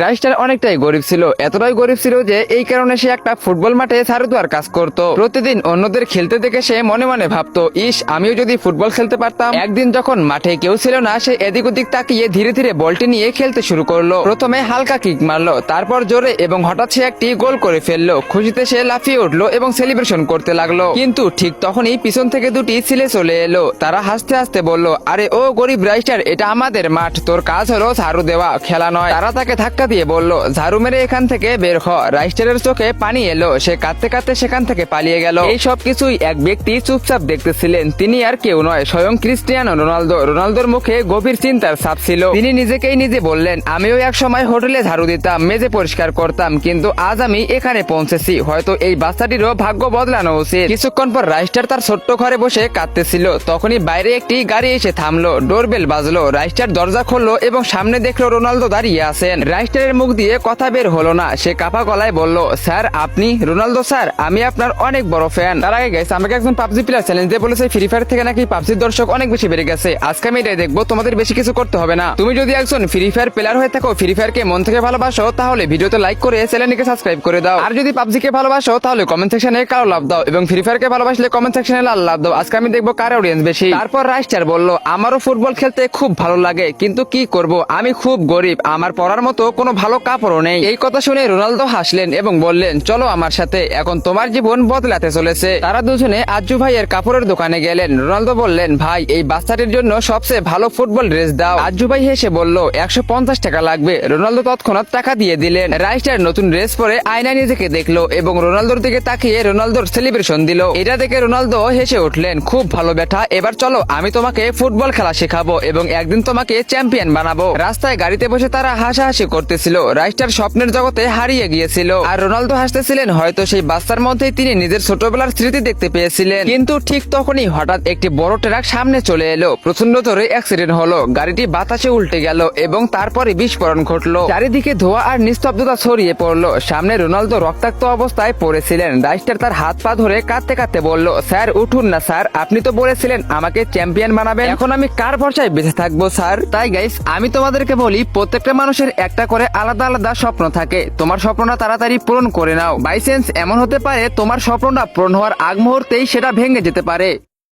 রাইস্টার অনেকটাই গরিব ছিল, এতটাই গরিব ছিল যে এই কারণে সে একটা ফুটবল মাঠে ঝাড়ুদার কাজ করত। প্রতিদিন অন্যদের খেলতে দেখে সে মনে মনে ভাবতো, ইস আমিও যদি ফুটবল খেলতে পারতাম। একদিন যখন মাঠে কেউ ছিল না, সে এদিক ওদিক তাকিয়ে ধীরে ধীরে বলটি নিয়ে খেলতে শুরু করলো। প্রথমে হালকা কিক মারলো, তারপর জোরে এবং হঠাৎ সে একটি গোল করে ফেললো। খুশিতে সে লাফিয়ে উঠলো এবং সেলিব্রেশন করতে লাগলো। কিন্তু ঠিক তখনই পিছন থেকে দুটি ছেলে চলে এলো। তারা হাসতে হাসতে বলল, আরে ও গরিব রাইস্টার, এটা আমাদের মাঠ, তোর কাজ হলো ঝাড়ু দেওয়া, খেলা নয়। তারা তাকে ধাক্কা দিয়ে বলল, ঝাড়ু মেরে এখান থেকে বের হ। রাইস্টারের চোখে পানি এলো, সে কাঁদতে কাঁদতে সেখান থেকে পালিয়ে গেল। এই সব কিছুই এক ব্যক্তি চুপচাপ দেখতেছিলেন। তিনি আর কেউ নয়, স্বয়ং ক্রিস্টিয়ানো রোনালদো। রোনালদোর মুখে গভীর চিন্তার ছাপ ছিল। তিনি নিজেকেই নিজে বললেন, আমিও এক সময় হোটেলে ঝাড়ু দিতাম, মেজে পরিষ্কার করতাম, কিন্তু আজ আমি এখানে পৌঁছেছি। হয়তো এই বাচ্চাটিরও ভাগ্য বদলানো উচিত। কিছুক্ষণ পর রাইস্টার তার ছোট্ট ঘরে বসে কাঁদতেছিল। তখনই বাইরে একটি গাড়ি এসে থামলো, ডোরবেল বাজলো। রাইস্টার দরজা খুললো এবং সামনে দেখলো রোনালদো দাঁড়িয়ে আছেন। রাইস্টারের মুখ দিয়ে কথা বের হলো না। সে কাঁপা গলায় বলল, স্যার আপনি? রোনালদো স্যার, আমি আপনার অনেক বড় ফ্যান। তার আগে গাইস, আমাকে একজন পাবজি প্লেয়ার চ্যালেঞ্জ দিয়ে বলেছে ফ্রি ফায়ার থেকে নাকি পাবজির দর্শক অনেক বেশি বেড়ে গেছে। আজকে আমি এটাই দেখবো, তোমাদের বেশি কিছু করতে হবে না। তুমি যদি একজন ফ্রি ফায়ার প্লেয়ার হয়ে থাকো, ফ্রি ফায়ারকে মন থেকে ভালোবাসো, তাহলে ভিডিওতে লাইক করে চ্যানেলটিকে সাবস্ক্রাইব করে দাও। আর যদি পাবজিকে ভালোবাসো, তাহলে কমেন্ট সেকশনে কালো লাভ দাও, এবং ফ্রি ফায়ারকে ভালোবাসলে কমেন্ট সেকশনে লাল লাভ দাও। আজকে আমি দেখবো কার অডিয়েন্স বেশি। তারপর রাইস্টার বলল, আমারও ফুটবল খেলতে খুব ভালো লাগে, কিন্তু কি করব, আমি খুব গরিব, আমার পরার মতো কোনো ভালো কাপড়ও নেই। এই কথা শুনে রোনালদো হাসলেন এবং বললেন, চলো আমার সাথে, এখন তোমার জীবন বদলাতে চলেছে। তারা দুজনে আজ্জু ভাইয়ের কাপড়ের দোকানে গেলেন। রোনালদো বললেন, ভাই এই বাচ্চাটির জন্য সবচেয়ে ভালো ফুটবল ড্রেস দাও। আজ্জু ভাই হেসে বলল, 150 টাকা লাগবে। রোনালদো তৎক্ষণাৎ টাকা দিয়ে দিলেন। রাইস্টার নতুন ড্রেস পরে আয়নায় নিজেকে দেখলো এবং রোনালদোর দিকে তাকিয়ে রোনালদোর সেলিব্রেশন দিল। এটা দেখে রোনালদো হেসে উঠলেন, খুব ভালো বেটা, এবার চলো আমি তোমাকে ফুটবল খেলা শেখাবো এবং একদিন তোমাকে চ্যাম্পিয়ন বানাবো। রাস্তায় গাড়িতে বসে তারা হাসাহাসি করতেছিল। রাইস্টার স্বপ্নের জগতে হারিয়ে গিয়েছিল, আর রোনালদো হাসতেছিলেন। হয়তো সেই বাচ্চার মধ্যেই তিনি নিজের ছোটবেলার স্মৃতি দেখতে পেয়েছিলেন। কিন্তু ঠিক তখনই হঠাৎ একটি বড় ট্রাক সামনে চলে এলো। প্রচন্ড জোরে অ্যাক্সিডেন্ট হলো, গাড়িটি বাতাসে উল্টে গেল এবং তারপরে বিস্ফোরণ ঘটলো। চারিদিকে ধোঁয়া আর নিস্তব্ধতা ছড়িয়ে পড়লো। সামনে রোনালদো রক্তাক্ত অবস্থায় পড়েছিলেন। রাইস্টার তার হাত পা ধরে কাঁদতে কাঁদতে বলল, স্যার উঠুন না স্যার, আপনি তো বলেছিলেন আমাকে চ্যাম্পিয়ন বানাবেন, এখন আমি কার ভরসায় বেঁচে থাকবো স্যার? তাই গাইস, আমি তোমাদেরকে বলি, প্রত্যেকটা মানুষের একটা করে আলাদা আলাদা স্বপ্ন থাকে। তোমার স্বপ্নটা তাড়াতাড়ি পূরণ করে নাও। বাই চান্স এমন হতে পারে তোমার স্বপ্নটা পূরণ হওয়ার আগ মুহূর্তেই সেটা ভেঙে যেতে পারে।